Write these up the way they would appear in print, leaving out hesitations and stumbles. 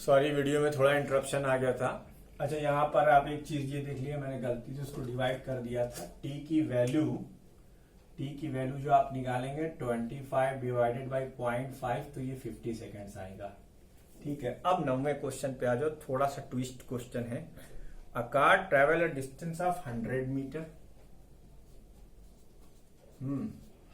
Sorry, video में थोड़ा interruption आ गया था। अच्छा, यहाँ पर आप एक चीज ये देख लिया, मैंने गलती से उसको डिवाइड कर दिया था। टी की वैल्यू जो आप निकालेंगे 25 डिवाइडेड बाई 0.5, तो ये 50 सेकेंड्स आएगा। ठीक है, अब 9वें क्वेश्चन पे आ जाओ। थोड़ा सा ट्विस्ट क्वेश्चन है। A car travel a distance of 100 metre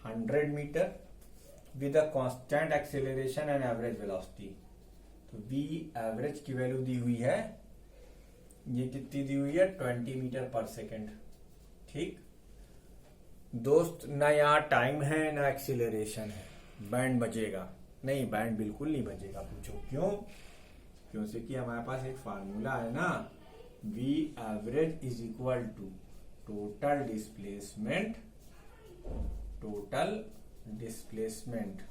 100 metre with a constant acceleration and average velocity. तो वी एवरेज की वैल्यू दी हुई है, ये कितनी दी हुई है? 20 मीटर पर सेकेंड। ठीक दोस्त, ना यहाँ टाइम है ना एक्सीलरेशन है। बैंड बजेगा? नहीं, बैंड बिल्कुल नहीं बजेगा। पूछो क्यों? क्यों से कि हमारे पास एक फार्मूला है ना, v average is equal to total displacement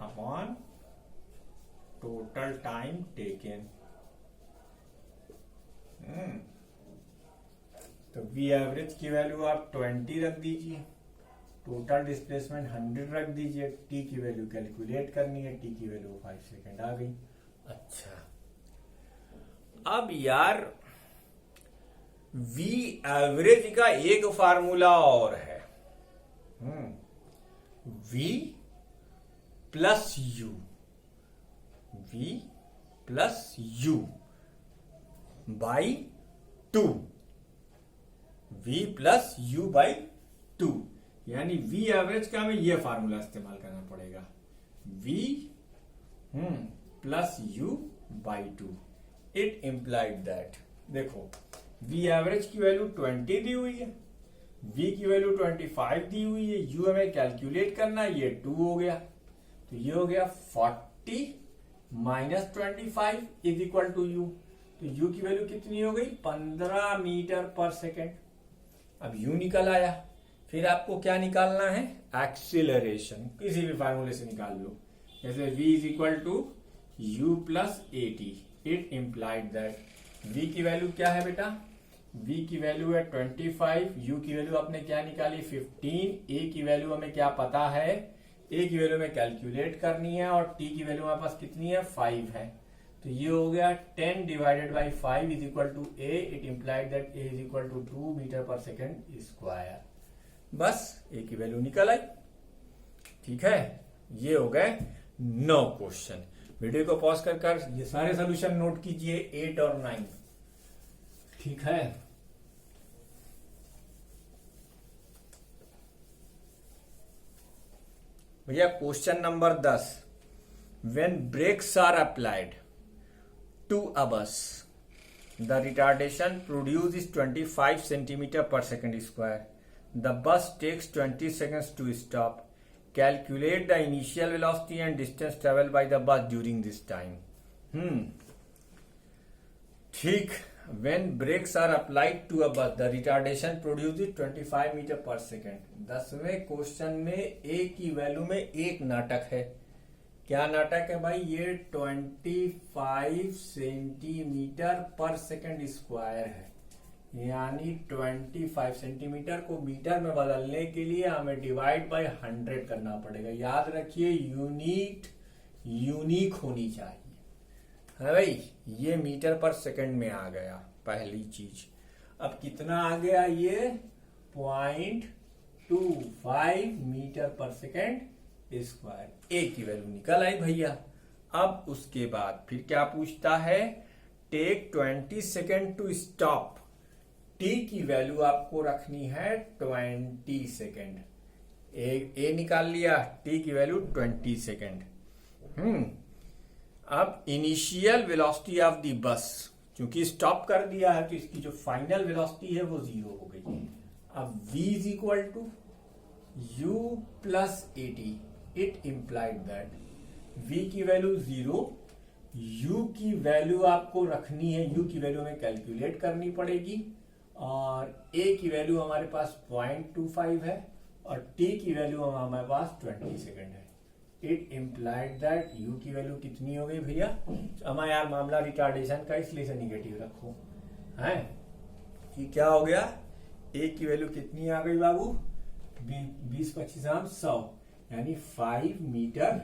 upon total time taken. तो वी एवरेज की वैल्यू आप 20 रख दीजिए, टोटल डिस्प्लेसमेंट 100 रख दीजिए, टी की वैल्यू कैलकुलेट करनी है, टी की वैल्यू 5 सेकेंड आ गई। अच्छा, अब यार वी एवरेज का एक फार्मूला और है, v plus u by 2, v plus u by 2, यानी v एवरेज का हमें ये फार्मूला इस्तेमाल करना पड़ेगा, v plus u by 2। It implied that, देखो v एवरेज की वैल्यू 20 दी हुई है, v की वैल्यू 25 दी हुई है, u हमें कैलकुलेट करना है, ये 2 हो गया। तो ये हो गया 40 minus 25 is equal to u। तो u की वैल्यू कितनी हो गई? 15 मीटर पर सेकेंड। अब u निकल आया, फिर आपको क्या निकालना है? एक्सीलरेशन। किसी भी फार्मूले से निकाल लो, जैसे v is equal to u plus 80। It implied that v की वैल्यू क्या है बेटा? v की वैल्यू है 25, u की वैल्यू आपने क्या निकाली? 15, a की वैल्यू हमें क्या पता है? a की वैल्यू में कैलकुलेट करनी है, और t की वैल्यू हमारे पास कितनी है? 5 है। तो ये हो गया 10 divided by 5 is equal to a। It implied that a is equal to 2 metre पर सेकेंड स्क्वायर। बस a की वैल्यू निकल आई। ठीक है, ये हो गए 9 क्वेश्चन। वीडियो को पॉज कर ये सारे सोल्यूशन नोट कीजिए, 8 और 9। ठीक है, भैया question number 10। When brakes are applied to a bus, the retardation produced is 25 centimeter per second square. The bus takes 20 seconds to stop. Calculate the initial velocity and distance traveled by the bus during this time. ठीक, when brakes are applied to a bus, the retardation produced is 25 meter per second. 10वें question में a की value में एक नाटक है। क्या नाटक है भाई? ये 25 सेंटीमीटर पर सेकेंड स्क्वायर है, यानी 25 सेंटीमीटर को मीटर में बदलने के लिए हमें डिवाइड बाय 100 करना पड़ेगा। याद रखिए, यूनिक होनी चाहिए है भाई। ये मीटर पर सेकेंड में आ गया, पहली चीज। अब कितना आ गया? ये 0.25 मीटर पर सेकेंड स्क्वायर। ए की वैल्यू निकल आई भैया। अब उसके बाद फिर क्या पूछता है? Take 20 second to stop. T की वैल्यू आपको रखनी है 20 सेकेंड। ए निकाल लिया, टी की वैल्यू 20 सेकेंड। अब initial velocity of the bus, क्योंकि स्टॉप कर दिया है तो इसकी जो फाइनल वेलोसिटी है वो 0 हो गई। अब v is equal to u plus 80। It implied that v की वैल्यू 0, u की वैल्यू आपको रखनी है, u की वैल्यू हमें कैलकुलेट करनी पड़ेगी, और a की वैल्यू हमारे पास 0.25 है, और t की वैल्यू हमारे पास 20 सेकेंड है। इट इम्प्लाइड दैट u की वैल्यू कितनी हो गई भैया? हमारा यार मामला रिटार्डेशन का, इसलिए से निगेटिव रखो है कि क्या हो गया? a की वैल्यू कितनी आ गई बाबू? 20 25 100, यानी 5 मीटर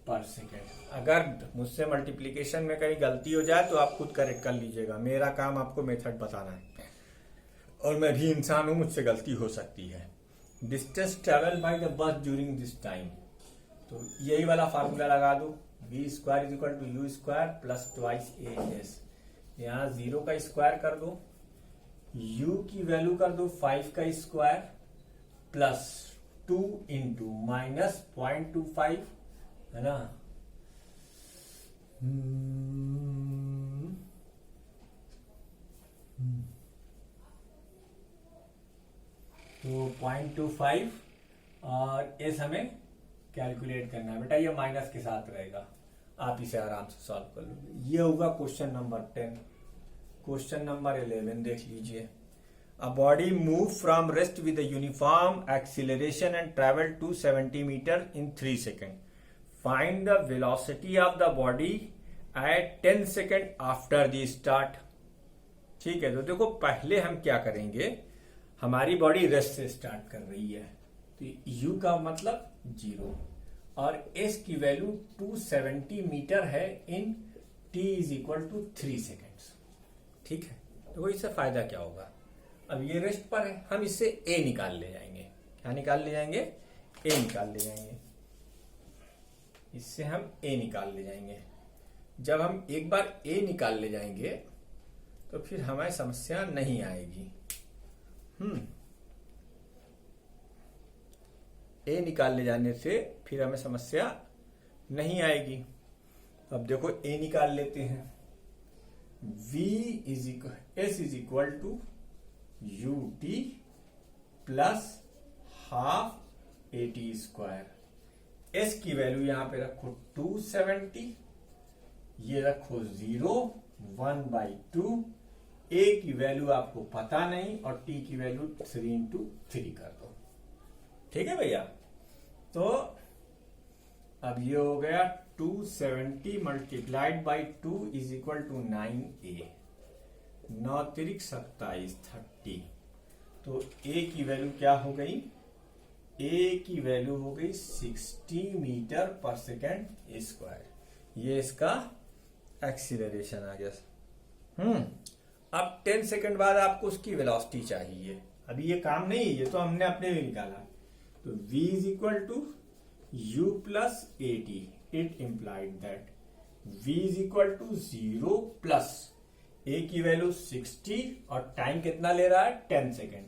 पर सेकेंड। अगर मुझसे मल्टीप्लिकेशन में कहीं गलती हो जाए तो आप खुद करेक्ट कर लीजिएगा, मेरा काम आपको मेथड बताना है और मैं भी इंसान हूं, मुझसे गलती हो सकती है। Distance travel by the bus during this time, तो यही वाला फार्मूला लगा दो, v square is equal to u square plus twice a s. यहाँ 0 का स्क्वायर कर दो, u की वैल्यू कर दो 5 का स्क्वायर प्लस 2 इंटू माइनस 0.25, है ना। तो 0.25 और एस हमें कैलकुलेट करना है बेटा, ये माइनस के साथ रहेगा, आप इसे आराम से सॉल्व कर लो। ये होगा क्वेश्चन नंबर 10। क्वेश्चन नंबर 11 देख लीजिए। A body move from rest with a uniform acceleration and travel 270 meter in 3 seconds. Find the velocity of the body at 10 second after the start. ठीक है, तो देखो पहले हम क्या करेंगे, हमारी बॉडी रेस्ट से स्टार्ट कर रही है, तो u का मतलब 0 और s की वैल्यू 270 मीटर है इन t is equal to 3 seconds. ठीक है, तो इससे फायदा क्या होगा, अब ये रेस्ट पर है, हम इससे a निकाल ले जाएंगे। क्या निकाल ले जाएंगे, a निकाल ले जाएंगे, इससे हम a निकाल ले जाएंगे। जब हम एक बार a निकाल ले जाएंगे तो फिर हमें समस्या नहीं आएगी। a निकाल ले जाने से फिर हमें समस्या नहीं आएगी। अब देखो a निकाल लेते हैं, s is equal to ut plus half at square. s की वैल्यू यहां पे रखो 270, ये रखो 0, 1/2, a की वैल्यू आपको पता नहीं और t की वैल्यू 3 इंटू 3 कर दो। ठीक है भैया, तो अब ये हो गया 270 multiplied by 2 is equal to 9a, 9 तिरिक 27, 30। तो a की वैल्यू क्या हो गई, a की वैल्यू हो गई 60 मीटर पर सेकेंड स्क्वायर। ये इसका एक्सीलरेशन आ गया। अब 10 सेकेंड बाद आपको उसकी वेलोसिटी चाहिए। अभी ये काम नहीं है, ये तो हमने अपने लिए निकाला। तो v is equal to u plus at, it implied that v is equal to 0 plus a की वैल्यू 60 और टाइम कितना ले रहा है 10 सेकेंड,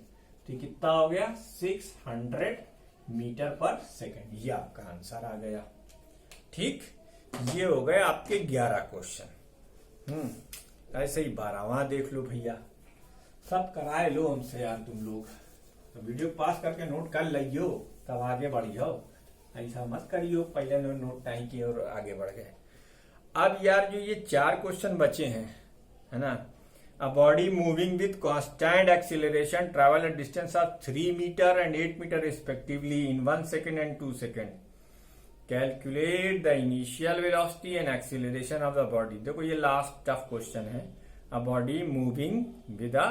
तो कितना हो गया 600 मीटर पर सेकेंड। ये आपका आंसर आ गया। ठीक, ये हो गए आपके 11 क्वेश्चन। ऐसे ही 12वां देख लो भैया, सब कराए लो हमसे यार तुम लोग, तो वीडियो पास करके नोट कर लियो तब आगे बढ़ियो, ऐसा मत करियो पहले नोट नहीं किए और आगे बढ़ गए। अब यार जो ये 4 क्वेश्चन बचे हैं, है ना, a body moving with constant acceleration travel a distance of 3 metre and 8 metre respectively in 1 second and 2 second, calculate the initial velocity and acceleration of the body. देखो ये लास्ट टफ क्वेश्चन है। A body moving with a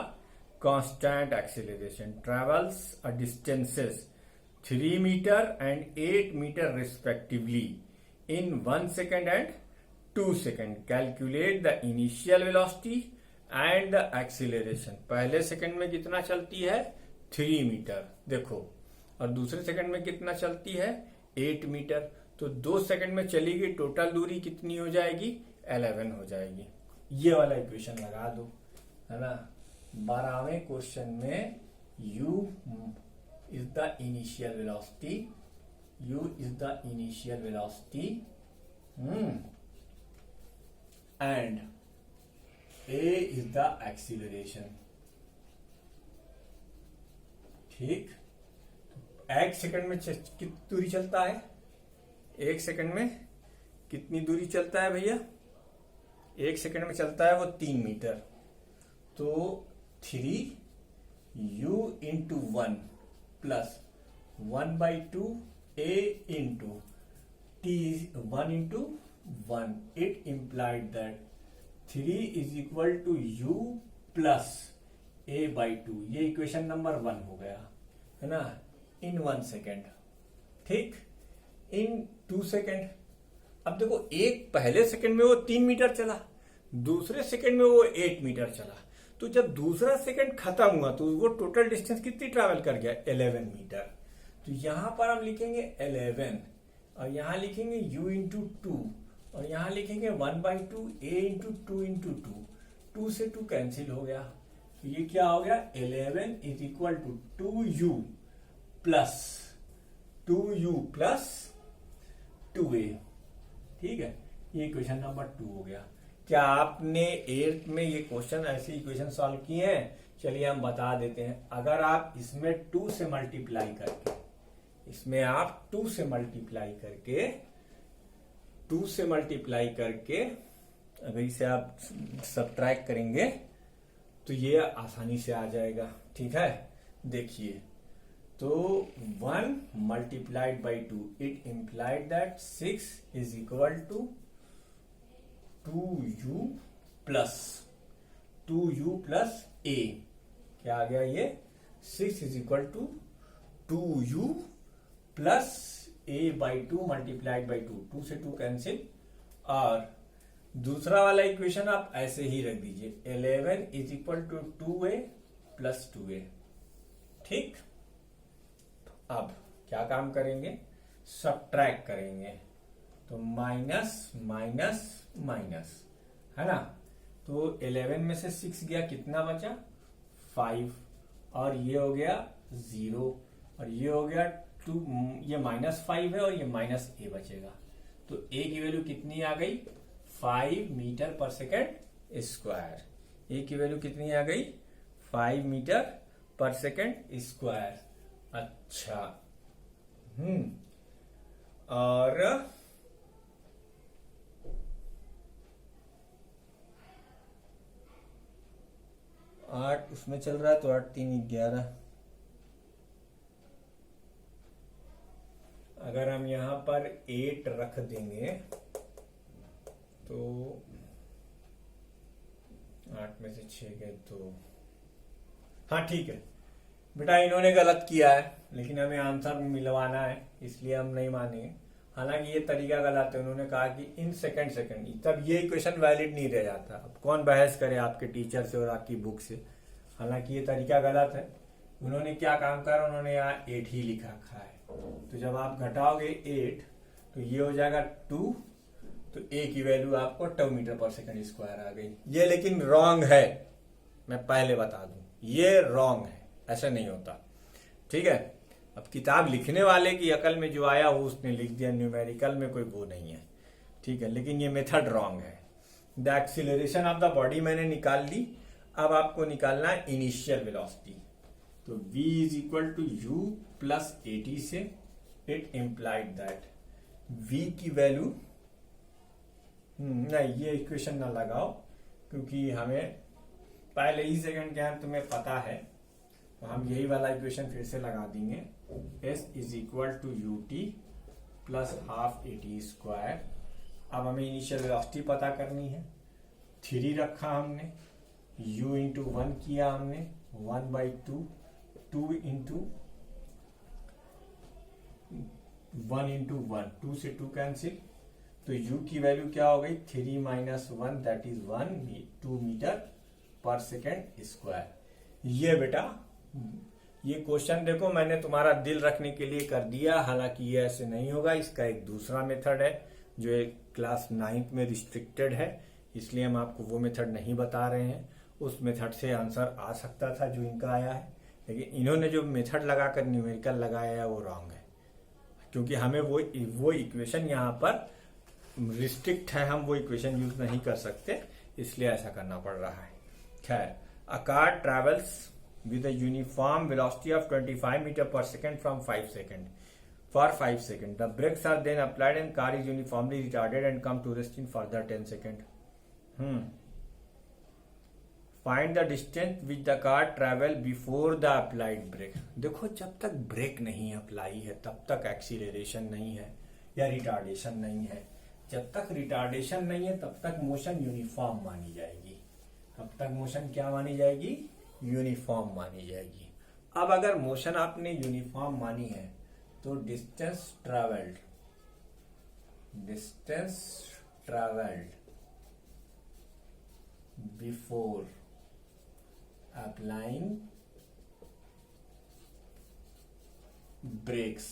constant acceleration travels a distances 3 metre and 8 metre respectively in 1 second and 2 second, calculate the initial velocity and the acceleration. पहले second में कितना चलती है 3 metre देखो, और दूसरे सेकेंड में कितना चलती है 8 मीटर, तो 2 सेकेंड में चलेगी, टोटल दूरी कितनी हो जाएगी 11 हो जाएगी। ये वाला इक्वेशन लगा दो, है ना। 12वें क्वेश्चन में u is the initial velocity, u is the initial velocity and a is the acceleration. ठीक, एक सेकंड में कितनी दूरी चलता है, 1 सेकंड में कितनी दूरी चलता है भैया, 1 सेकंड में चलता है वो 3 मीटर, तो 3u into 1 plus 1/2 a into t 1 into 1, it implied that 3 is equal to u plus a/2। ये इक्वेशन नंबर 1 हो गया, है ना, इन 1 सेकेंड। ठीक, इन 2 सेकेंड। अब देखो एक पहले सेकंड में वो 3 मीटर चला, दूसरे सेकंड में वो 8 मीटर चला, तो जब दूसरा सेकंड खत्म हुआ तो वो टोटल डिस्टेंस कितनी ट्रैवल कर गया, 11 मीटर। तो यहां पर हम लिखेंगे 11 और यहां लिखेंगे u इंटू 2 और यहां लिखेंगे 1/2 a इंटू 2 इंटू 2 से 2 कैंसिल हो गया। तो ये क्या हो गया, 11 is equal to 2u plus 2a। ठीक है, ये क्वेश्चन नंबर 2 हो गया। क्या आपने 8th में ये क्वेश्चन ऐसे इक्वेशन सॉल्व किए हैं? चलिए हम बता देते हैं। अगर आप इसमें 2 से मल्टीप्लाई करके, इसमें आप 2 से मल्टीप्लाई करके अगर इसे आप सब्ट्रैक्ट करेंगे तो ये आसानी से आ जाएगा। ठीक है, देखिए तो 1 multiplied by 2 it implied that 6 is equal to 2u plus a। क्या आ गया ये, 6 is equal to 2u plus a by 2 multiplied by 2 से 2 कैंसिल। और दूसरा वाला इक्वेशन आप ऐसे ही रख दीजिए, 11 is equal to 2a plus 2a। ठीक, अब क्या काम करेंगे, सब्ट्रैक्ट करेंगे, तो माइनस माइनस माइनस, है ना। तो 11 में से 6 गया, कितना बचा, 5, और ये हो गया 0 और ये हो गया 2, ये -5 है और ये माइनस a बचेगा। तो a की वैल्यू कितनी आ गई, 5 मीटर पर सेकेंड स्क्वायर। a की वैल्यू कितनी आ गई, 5 मीटर पर सेकेंड स्क्वायर। अच्छा, और 8 उसमें चल रहा है तो 8 3 11। अगर हम यहां पर 8 रख देंगे तो 8 में से 6 गए तो, हाँ ठीक है बेटा, इन्होंने गलत किया है लेकिन हमें आंसर मिलवाना है इसलिए हम नहीं मानेंगे। हालांकि ये तरीका गलत है, उन्होंने कहा कि इन सेकंड तब ये इक्वेशन वैलिड नहीं रह जाता। अब कौन बहस करे आपके टीचर से और आपकी बुक से, हालांकि ये तरीका गलत है। उन्होंने क्या काम करा, उन्होंने यहाँ 8 ही लिखा रखा है। तो जब आप घटाओगे 8 तो ये हो जाएगा 2, तो a की वैल्यू आपको 2 मीटर पर सेकंड स्क्वायर आ गई। ये लेकिन रॉन्ग है, मैं पहले बता दूं, ये रॉन्ग है, ऐसा नहीं होता। ठीक है, अब किताब लिखने वाले की अकल में जो आया वो उसने लिख दिया, न्यूमेरिकल में कोई वो नहीं है। ठीक है, लेकिन ये मेथड रॉन्ग है। The acceleration of the body मैंने निकाल ली, अब आपको निकालना है इनिशियल वेलोसिटी। तो v is equal to u plus 80 से इट इम्प्लाइड दैट v की वैल्यू, नहीं ये इक्वेशन ना लगाओ क्योंकि हमें पहले ही सेकंड के अंत में पता है, तो हम यही वाला इक्वेशन फिर से लगा देंगे। s is equal to ut plus half 80 square. अब हमें इनिशियल वेलोसिटी पता करनी है, 3 रखा हमने, u इंटू 1 किया हमने, 1/2, 2 इंटू 1 इंटू 1, 2 से 2 कैंसिल। तो u की वैल्यू क्या हो गई, 3 माइनस 1 दैट इज 2 मीटर पर सेकेंड स्क्वायर। ये बेटा ये क्वेश्चन देखो मैंने तुम्हारा दिल रखने के लिए कर दिया, हालांकि ये ऐसे नहीं होगा। इसका एक दूसरा मेथड है जो एक क्लास 9th में रिस्ट्रिक्टेड है, इसलिए हम आपको वो मेथड नहीं बता रहे हैं। उस मेथड से आंसर आ सकता था जो इनका आया है, लेकिन इन्होंने जो मेथड लगाकर न्यूमेरिकल लगाया है वो रॉन्ग है, क्योंकि हमें वो इक्वेशन यहाँ पर रिस्ट्रिक्ट है, हम वो इक्वेशन यूज नहीं कर सकते, इसलिए ऐसा करना पड़ रहा है। खैर, a car travels with a uniform velocity of 25 meter per second from 5 seconds. For 5 seconds, the brakes are then applied and car is uniformly retarded and come to rest in further 10 seconds. Find the distance which the car travel before the applied brake. देखो जब तक break नहीं apply है तब तक acceleration नहीं है या रिटार्डेशन नहीं है। जब तक रिटार्डेशन नहीं है तब तक मोशन यूनिफॉर्म मानी जाएगी। तब तक मोशन क्या मानी जाएगी, यूनिफॉर्म मानी जाएगी। अब अगर मोशन आपने यूनिफॉर्म मानी है तो distance travelled distance travelled before applying brakes.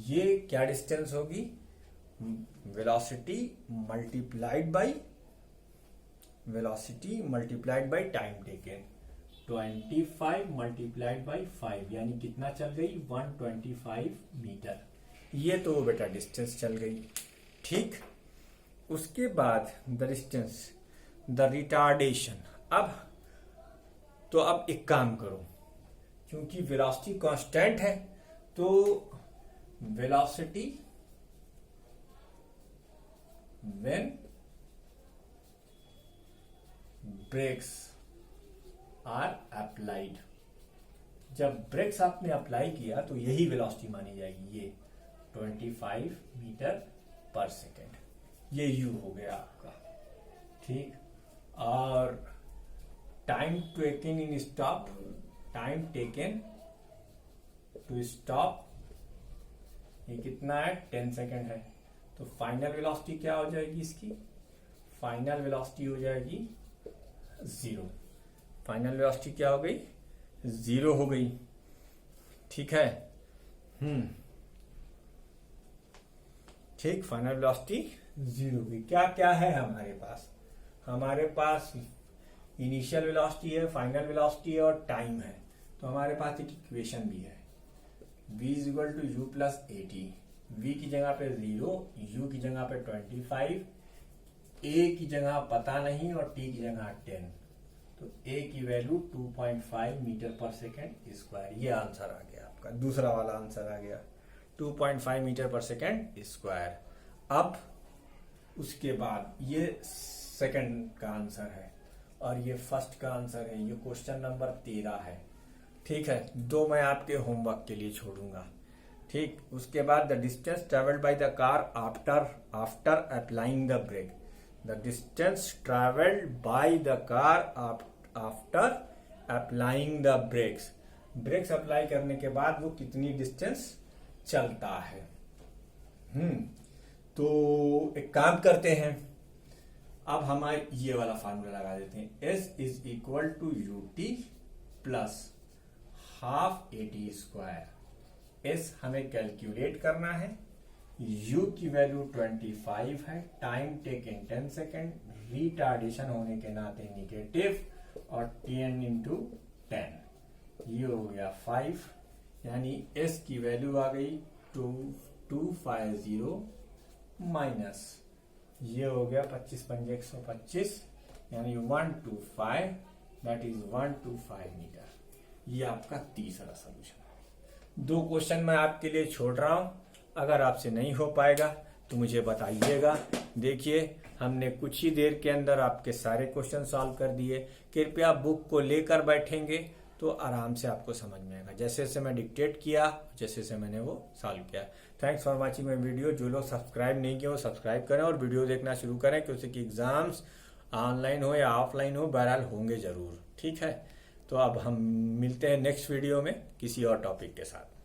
ये क्या डिस्टेंस होगी? Velocity multiplied by time taken. 25 multiplied by 5 यानी कितना चल गई? 125 मीटर। ये तो बेटा डिस्टेंस चल गई। ठीक, उसके बाद द डिस्टेंस, द रिटार्डेशन। अब एक काम करो, क्योंकि वेलोसिटी कांस्टेंट है तो velocity when brakes are applied. जब ब्रेक्स आपने अप्लाई किया तो यही वेलोसिटी मानी जाएगी, ये 25 मीटर पर सेकेंड। ये यू हो गया आपका। ठीक, और time taken in stop, time taken to stop, ये कितना है? 10 सेकेंड है। तो फाइनल वेलोसिटी क्या हो जाएगी इसकी? फाइनल वेलोसिटी हो जाएगी 0। फाइनल वेलोसिटी क्या हो गई? 0 हो गई। ठीक है। ठीक, फाइनल वेलोसिटी 0 हो गई। क्या क्या है हमारे पास? हमारे पास इनिशियल वेलोसिटी है, फाइनल वेलोसिटी है और टाइम है। तो हमारे पास एक इक्वेशन भी है, v = u + at। v की जगह पे 0, u की जगह पे 25, a की जगह पता नहीं और t की जगह 10। तो a की वैल्यू 2.5 मीटर पर सेकेंड स्क्वायर। ये आंसर आ गया आपका, दूसरा वाला आंसर आ गया 2.5 मीटर पर सेकेंड स्क्वायर। अब उसके बाद ये सेकंड का आंसर है और ये फर्स्ट का आंसर है। ये क्वेश्चन नंबर 13 है। ठीक है, 2 मैं आपके होमवर्क के लिए छोड़ूंगा। ठीक, उसके बाद the distance travelled by the car after applying the brake. The distance travelled by the car after applying the brakes. Brakes apply करने के बाद वो कितनी डिस्टेंस चलता है। तो एक काम करते हैं, अब हमारे ये वाला फार्मूला लगा देते हैं। S = ut plus half AT²। S हमें कैलकुलेट करना है, U की वैल्यू 25 है, टाइम टेकन 10 सेकेंड, रिटार्डेशन होने के नाते निगेटिव, और 10 × 10 ये हो गया 5। यानी S की वैल्यू आ गई 2250 माइनस ये हो गया 25 × 5 = 125 यानी 125, दैट इज 125 मीटर। ये आपका तीसरा सॉल्यूशन है। 2 क्वेश्चन मैं आपके लिए छोड़ रहा हूं, अगर आपसे नहीं हो पाएगा तो मुझे बताइएगा। देखिए, हमने कुछ ही देर के अंदर आपके सारे क्वेश्चन सॉल्व कर दिए। कृपया बुक को लेकर बैठेंगे तो आराम से आपको समझ में आएगा। जैसे जैसे मैं डिक्टेट किया, जैसे जैसे मैंने वो सॉल्व किया। Thanks for watching my video. जो लोग सब्सक्राइब नहीं किए वो सब्सक्राइब करें और वीडियो देखना शुरू करें, क्योंकि एग्जाम्स ऑनलाइन हो या ऑफलाइन हो, बहरहाल होंगे जरूर। ठीक है, तो अब हम मिलते हैं नेक्स्ट वीडियो में किसी और टॉपिक के साथ।